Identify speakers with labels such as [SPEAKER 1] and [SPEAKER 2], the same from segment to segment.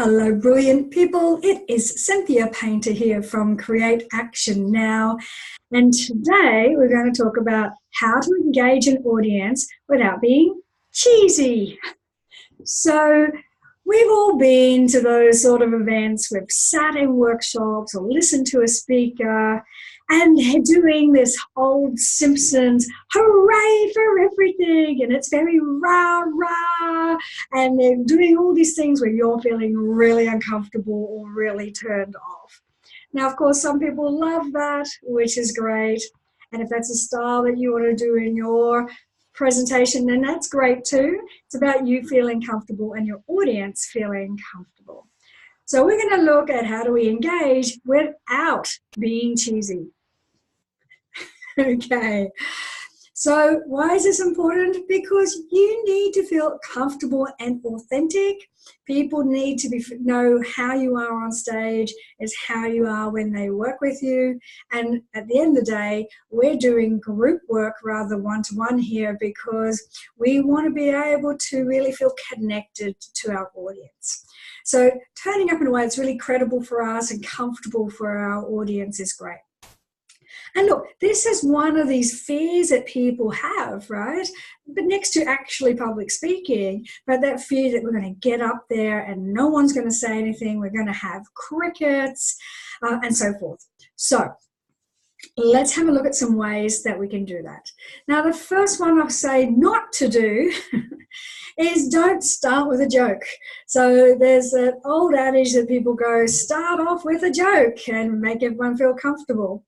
[SPEAKER 1] Hello, brilliant people. It is Cynthia Painter here from Create Action Now. And today we're going to talk about how to engage an audience without being cheesy. So we've all been to those sort of events. We've sat in workshops or listened to a speaker and they're doing this old Simpsons hooray for everything, and it's very rah rah, and they're doing all these things where you're feeling really uncomfortable or really turned off. Now, of course, some people love that, which is great, and if that's a style that you want to do in your presentation, then that's great too. It's about you feeling comfortable and your audience feeling comfortable. So we're going to look at how do we engage without being cheesy. Okay, so why is this important? Because you need to feel comfortable and authentic. People need to know how you are on stage is how you are when they work with you. And at the end of the day, we're doing group work rather than one-to-one here because we want to be able to really feel connected to our audience. So turning up in a way that's really credible for us and comfortable for our audience is great. And look, this is one of these fears that people have, right? But next to actually public speaking, but that fear that we're going to get up there and no one's going to say anything, we're going to have crickets and so forth. So let's have a look at some ways that we can do that. Now, the first one I'll say not to do is don't start with a joke. So there's an old adage that people go, start off with a joke and make everyone feel comfortable.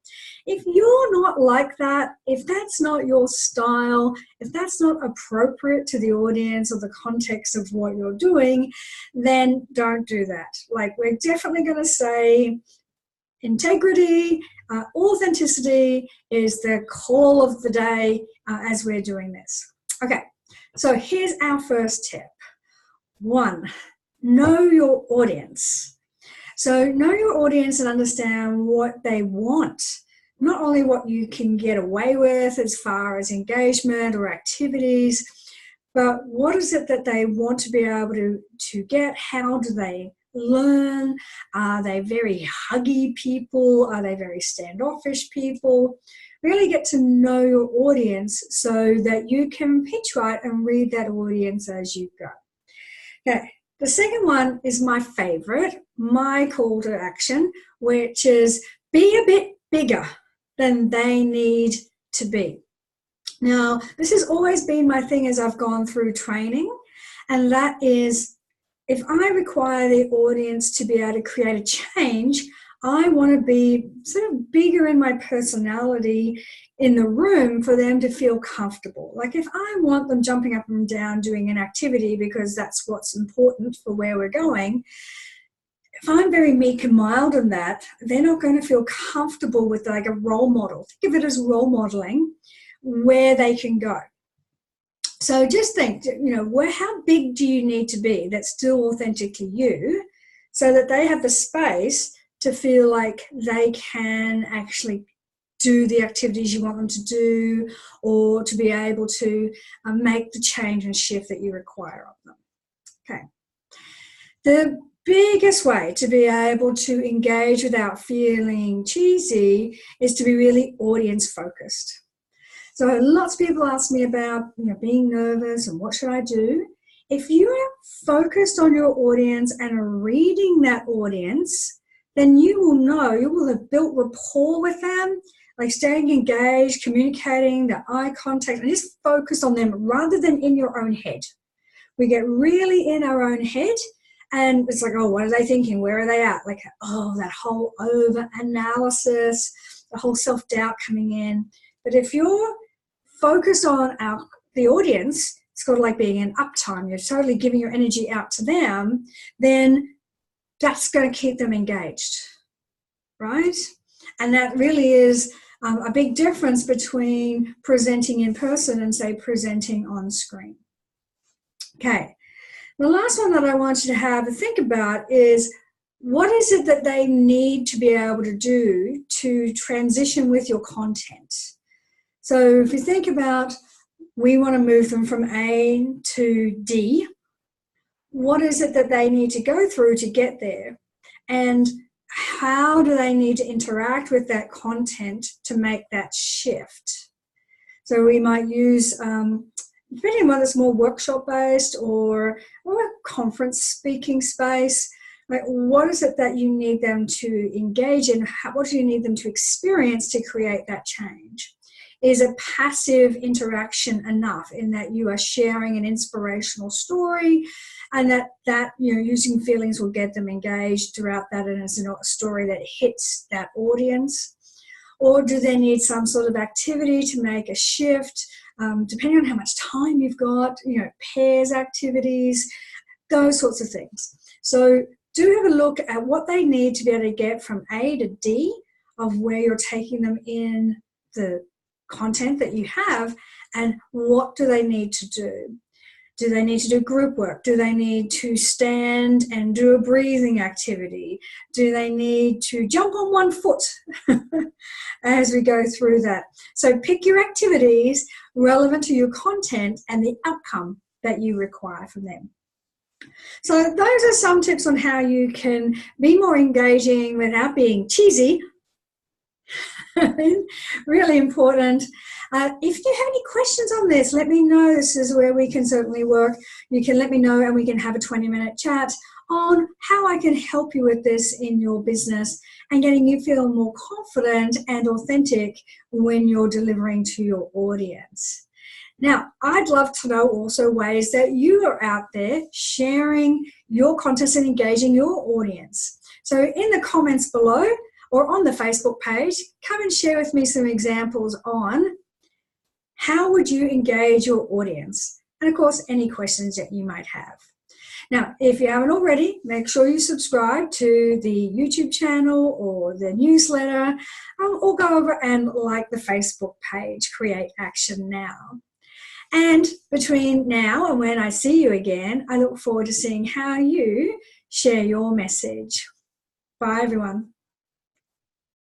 [SPEAKER 1] If you're not like that, if that's not your style, if that's not appropriate to the audience or the context of what you're doing, then don't do that. Like, we're definitely going to say integrity, authenticity is the call of the day as we're doing this. Okay, so here's our first tip. 1, know your audience. So know your audience and understand what they want. Not only what you can get away with as far as engagement or activities, but what is it that they want to be able to get? How do they learn? Are they very huggy people? Are they very standoffish people? Really get to know your audience so that you can pitch right and read that audience as you go. Okay, the second one is my favorite, my call to action, which is be a bit bigger than they need to be. Now, this has always been my thing as I've gone through training, and that is if I require the audience to be able to create a change, I want to be sort of bigger in my personality in the room for them to feel comfortable. Like if I want them jumping up and down doing an activity because that's what's important for where we're going, if I'm very meek and mild in that, they're not going to feel comfortable with like a role model. Think of it as role modeling where they can go. So just think, how big do you need to be that's still authentically you so that they have the space to feel like they can actually do the activities you want them to do or to be able to make the change and shift that you require of them. Okay. The biggest way to be able to engage without feeling cheesy is to be really audience focused. So lots of people ask me about being nervous and what should I do. If you are focused on your audience and are reading that audience, then you will have built rapport with them, like staying engaged, communicating, the eye contact, and just focus on them rather than in your own head. We get really in our own head and it's like, oh, what are they thinking? Where are they at? Like, oh, that whole over-analysis, the whole self-doubt coming in. But if you're focused on the audience, it's sort of like being in uptime, you're totally giving your energy out to them, then that's going to keep them engaged, right? And that really is a big difference between presenting in person and, say, presenting on screen. Okay, the last one that I want you to have a think about is what is it that they need to be able to do to transition with your content? So if you think about we want to move them from A to D, what is it that they need to go through to get there? And how do they need to interact with that content to make that shift? So we might use, depending on whether it's more workshop-based or a conference speaking space, like what is it that you need them to engage in? What do you need them to experience to create that change? Is a passive interaction enough in that you are sharing an inspirational story and that using feelings will get them engaged throughout that, and it's a story that hits that audience? Or do they need some sort of activity to make a shift, depending on how much time you've got, pairs activities, those sorts of things. So do have a look at what they need to be able to get from A to D of where you're taking them in the content that you have, and what do they need to do? Do they need to do group work? Do they need to stand and do a breathing activity? Do they need to jump on one foot as we go through that? So pick your activities relevant to your content and the outcome that you require from them. So those are some tips on how you can be more engaging without being cheesy. Really important. If you have any questions on this, let me know. This is where we can certainly work. You can let me know and we can have a 20-minute chat on how I can help you with this in your business and getting you feel more confident and authentic when you're delivering to your audience. Now, I'd love to know also ways that you are out there sharing your content and engaging your audience. So in the comments below or on the Facebook page, come and share with me some examples on how would you engage your audience? And of course, any questions that you might have. Now, if you haven't already, make sure you subscribe to the YouTube channel or the newsletter, or go over and like the Facebook page, Create Action Now. And between now and when I see you again, I look forward to seeing how you share your message. Bye, everyone.